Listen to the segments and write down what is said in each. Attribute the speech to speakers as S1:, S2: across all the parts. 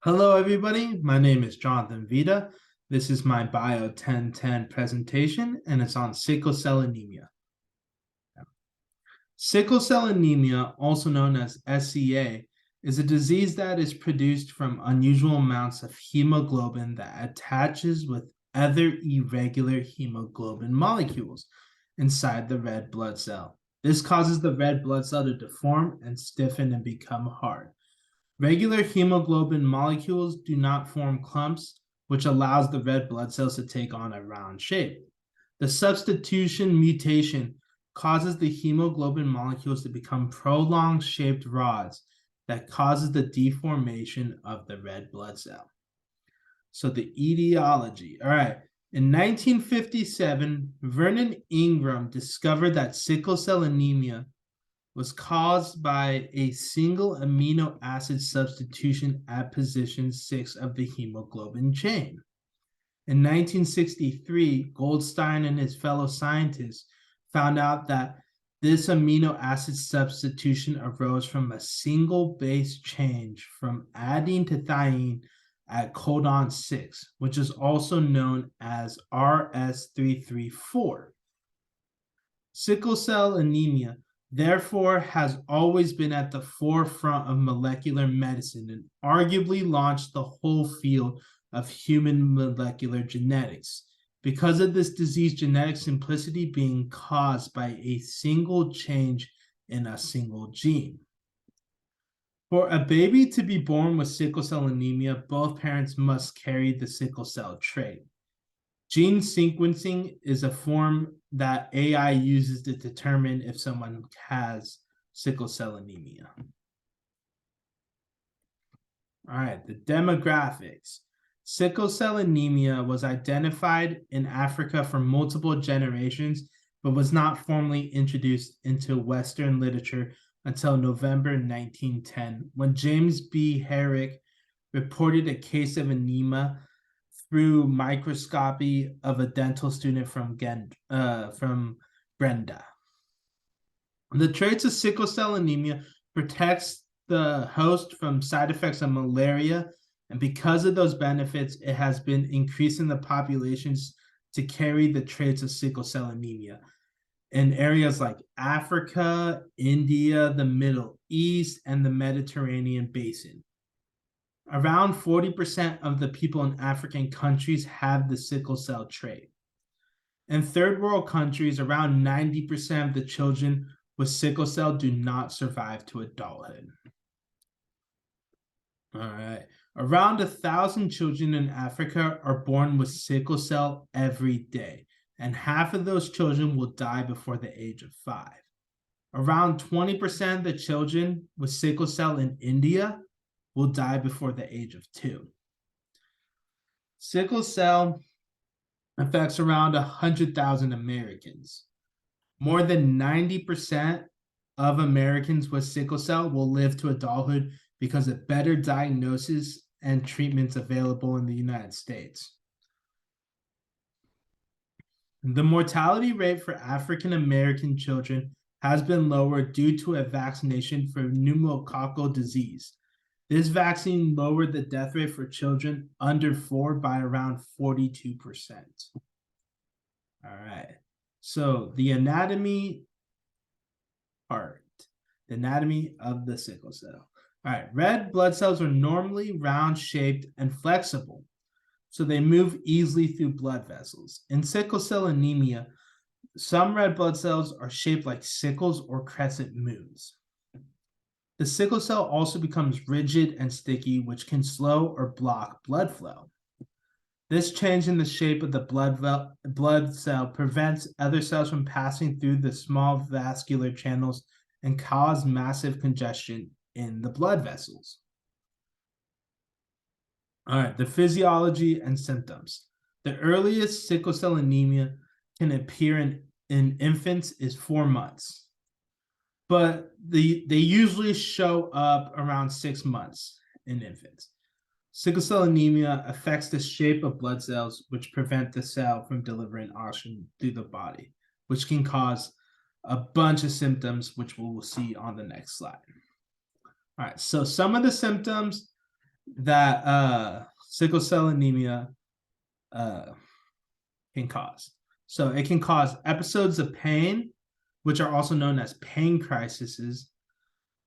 S1: Hello, everybody. My name is Jonathan Vita. This is my Bio 1010 presentation, and it's on sickle cell anemia. Sickle cell anemia, also known as SCA, is a disease that is produced from unusual amounts of hemoglobin that attaches with other irregular hemoglobin molecules inside the red blood cell. This causes the red blood cell to deform and stiffen and become hard. Regular hemoglobin molecules do not form clumps, which allows the red blood cells to take on a round shape. The substitution mutation causes the hemoglobin molecules to become prolonged shaped rods that causes the deformation of the red blood cell. So the etiology. All right. In 1957, Vernon Ingram discovered that sickle cell anemia was caused by a single amino acid substitution at position 6 of the hemoglobin chain. In 1963, Goldstein and his fellow scientists found out that this amino acid substitution arose from a single base change from adenine to thymine at codon 6, which is also known as RS334. Sickle cell anemia therefore has always been at the forefront of molecular medicine and arguably launched the whole field of human molecular genetics because of this disease genetic simplicity being caused by a single change in a single gene. For a baby to be born with sickle cell anemia, both parents must carry the sickle cell trait. Gene sequencing is a form that AI uses to determine if someone has sickle cell anemia. All right, the demographics. Sickle cell anemia was identified in Africa for multiple generations, but was not formally introduced into Western literature until November 1910, when James B. Herrick reported a case of anemia through microscopy of a dental student from Brenda. The traits of sickle cell anemia protects the host from side effects of malaria, and because of those benefits, it has been increasing the populations to carry the traits of sickle cell anemia in areas like Africa, India, the Middle East, and the Mediterranean basin. Around 40% of the people in African countries have the sickle cell trait. In third world countries, around 90% of the children with sickle cell do not survive to adulthood. All right. Around 1,000 children in Africa are born with sickle cell every day, and half of those children will die before the age of 5. Around 20% of the children with sickle cell in India will die before the age of 2. Sickle cell affects around 100,000 Americans. More than 90% of Americans with sickle cell will live to adulthood because of better diagnosis and treatments available in the United States. The mortality rate for African American children has been lowered due to a vaccination for pneumococcal disease. This vaccine lowered the death rate for children under 4 by around 42%. All right. So the anatomy part, the anatomy of the sickle cell. All right. Red blood cells are normally round shaped and flexible, so they move easily through blood vessels. In sickle cell anemia, some red blood cells are shaped like sickles or crescent moons. The sickle cell also becomes rigid and sticky, which can slow or block blood flow. This change in the shape of the blood cell prevents other cells from passing through the small vascular channels and cause massive congestion in the blood vessels. All right, the physiology and symptoms. The earliest sickle cell anemia can appear in infants is 4 months, but they usually show up around 6 months in infants. Sickle cell anemia affects the shape of blood cells, which prevent the cell from delivering oxygen through the body, which can cause a bunch of symptoms, which we will see on the next slide. All right, so some of the symptoms that sickle cell anemia uh, can cause. So it can cause episodes of pain, which are also known as pain crises.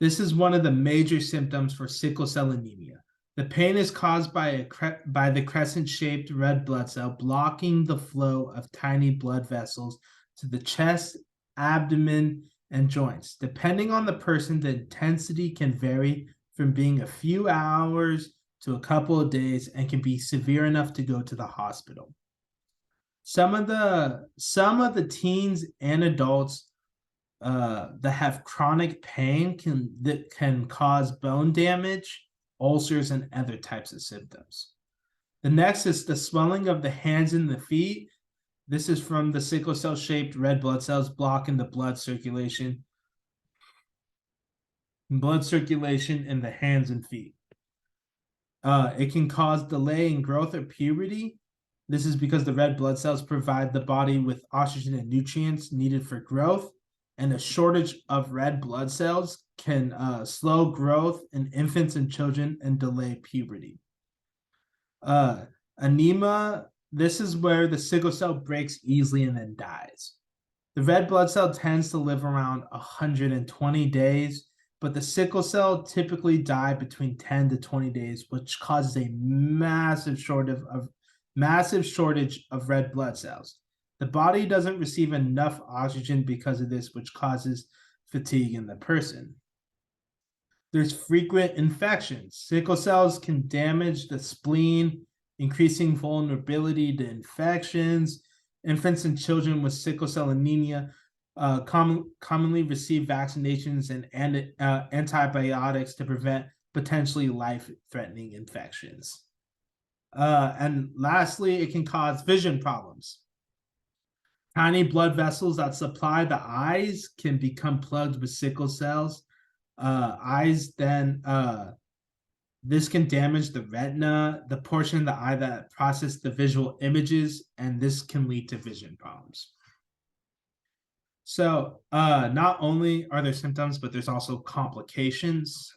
S1: This is one of the major symptoms for sickle cell anemia. The pain is caused by the crescent-shaped red blood cell blocking the flow of tiny blood vessels to the chest, abdomen, and joints. Depending on the person, the intensity can vary from being a few hours to a couple of days and can be severe enough to go to the hospital. Some of the teens and adults that have chronic pain can cause bone damage, ulcers, and other types of symptoms. The next is the swelling of the hands and the feet. This is from the sickle cell shaped red blood cells blocking the blood circulation in the hands and feet. It can cause delay in growth or puberty. This is because the red blood cells provide the body with oxygen and nutrients needed for growth, and a shortage of red blood cells can slow growth in infants and children and delay puberty. Anemia, this is where the sickle cell breaks easily and then dies. The red blood cell tends to live around 120 days, but the sickle cell typically die between 10 to 20 days, which causes a massive shortage of red blood cells. The body doesn't receive enough oxygen because of this, which causes fatigue in the person. There's frequent infections. Sickle cells can damage the spleen, increasing vulnerability to infections. Infants and children with sickle cell anemia commonly receive vaccinations and antibiotics to prevent potentially life-threatening infections. And lastly, it can cause vision problems. Tiny blood vessels that supply the eyes can become plugged with sickle cells. This can damage the retina, the portion of the eye that processes the visual images, and this can lead to vision problems. So not only are there symptoms, but there's also complications.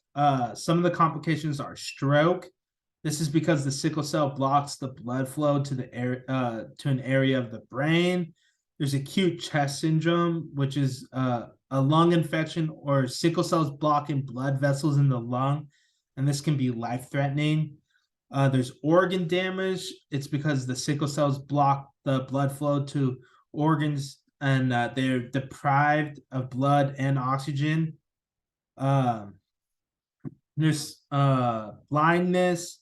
S1: Some of the complications are stroke. This is because the sickle cell blocks the blood flow to an area of the brain. There's acute chest syndrome, which is a lung infection or sickle cells blocking blood vessels in the lung, and this can be life-threatening. There's organ damage. It's because the sickle cells block the blood flow to organs and they're deprived of blood and oxygen. There's blindness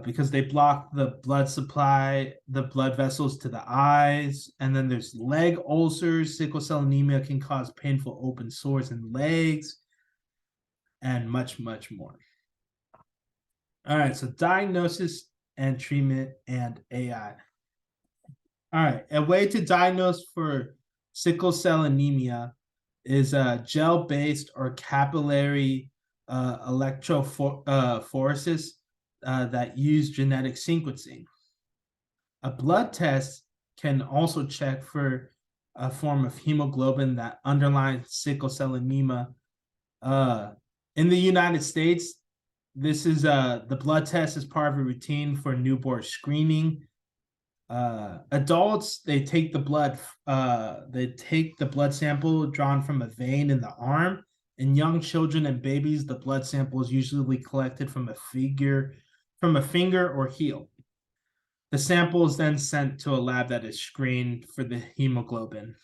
S1: because they block the blood supply, the blood vessels to the eyes. And then there's leg ulcers. Sickle cell anemia can cause painful open sores in legs and much, much more. All right, so diagnosis and treatment and AI. All right, a way to diagnose for sickle cell anemia is gel-based or capillary electrophoresis that use genetic sequencing. A blood test can also check for a form of hemoglobin that underlines sickle cell anemia. In the United States, this is the blood test is part of a routine for newborn screening. Adults, they take the blood sample drawn from a vein in the arm. In young children and babies, the blood sample is usually collected from a finger or heel. The sample is then sent to a lab that is screened for the hemoglobin.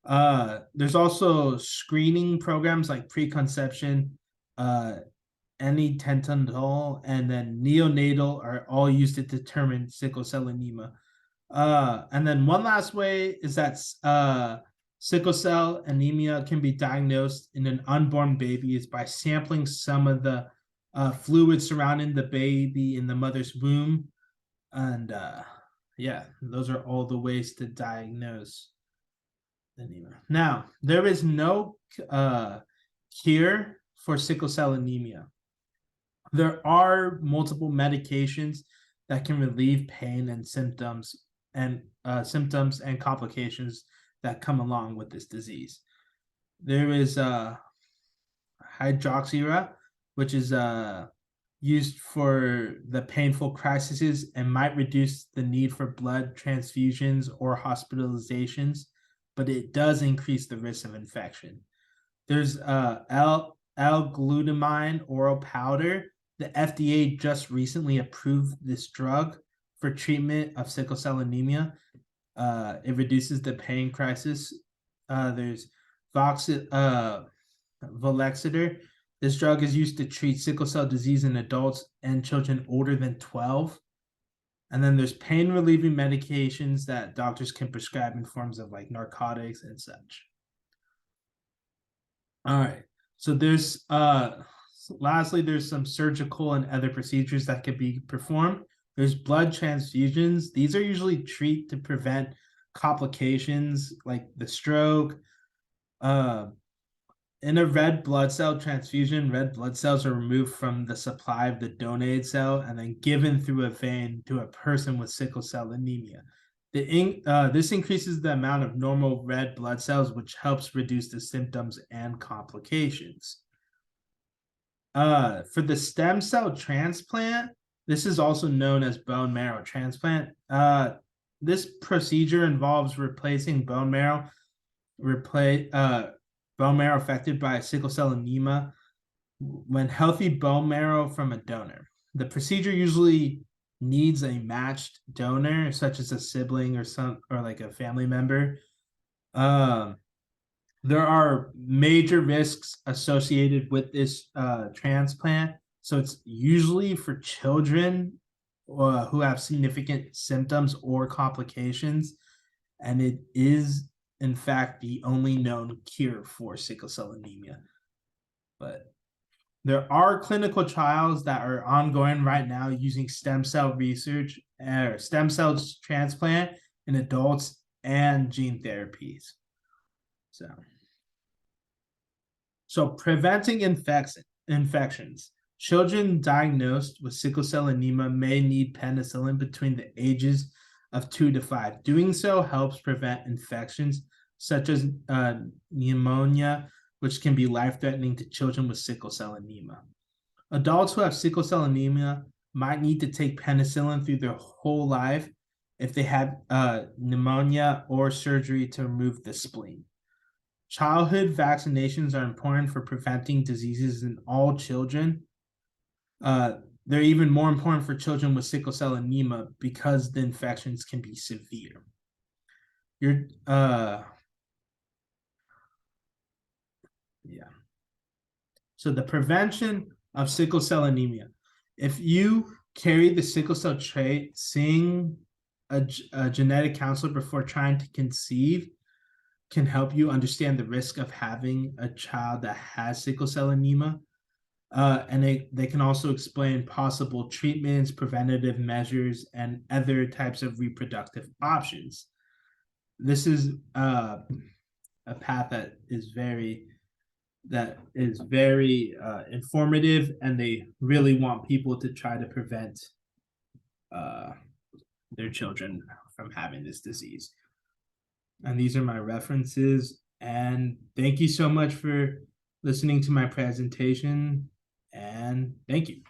S1: There's also screening programs like preconception, antenatal, and then neonatal are all used to determine sickle cell anemia. And then one last way is that sickle cell anemia can be diagnosed in an unborn baby is by sampling some of the fluid surrounding the baby in the mother's womb. And yeah, those are all the ways to diagnose anemia. Now, there is no cure for sickle cell anemia. There are multiple medications that can relieve pain and symptoms and complications that come along with this disease. There is hydroxyurea, which is used for the painful crises and might reduce the need for blood transfusions or hospitalizations, but it does increase the risk of infection. There's L-glutamine oral powder. The FDA just recently approved this drug for treatment of sickle cell anemia. It reduces the pain crisis. There's Volexiter. This drug is used to treat sickle cell disease in adults and children older than 12. And then there's pain relieving medications that doctors can prescribe in forms of like narcotics and such. All right. So there's lastly, there's some surgical and other procedures that can be performed. There's blood transfusions. These are usually treated to prevent complications like the stroke. In a red blood cell transfusion, red blood cells are removed from the supply of the donated cell and then given through a vein to a person with sickle cell anemia. This increases the amount of normal red blood cells, which helps reduce the symptoms and complications. For the stem cell transplant, this is also known as bone marrow transplant. This procedure involves replacing bone marrow affected by sickle cell anemia when healthy bone marrow from a donor. The procedure usually needs a matched donor, such as a sibling or like a family member. There are major risks associated with this transplant. So it's usually for children who have significant symptoms or complications. And it is, in fact, the only known cure for sickle cell anemia. But there are clinical trials that are ongoing right now using stem cell research or stem cells transplant in adults and gene therapies. So preventing infections. Children diagnosed with sickle cell anemia may need penicillin between the ages of 2 to 5. Doing so helps prevent infections such as pneumonia, which can be life-threatening to children with sickle cell anemia. Adults who have sickle cell anemia might need to take penicillin through their whole life if they have pneumonia or surgery to remove the spleen. Childhood vaccinations are important for preventing diseases in all children. They're even more important for children with sickle cell anemia because the infections can be severe. So the prevention of sickle cell anemia. If you carry the sickle cell trait, seeing a genetic counselor before trying to conceive can help you understand the risk of having a child that has sickle cell anemia. And they can also explain possible treatments, preventative measures, and other types of reproductive options. This is a path that is very informative, and they really want people to try to prevent their children from having this disease. And these are my references. And thank you so much for listening to my presentation. And thank you.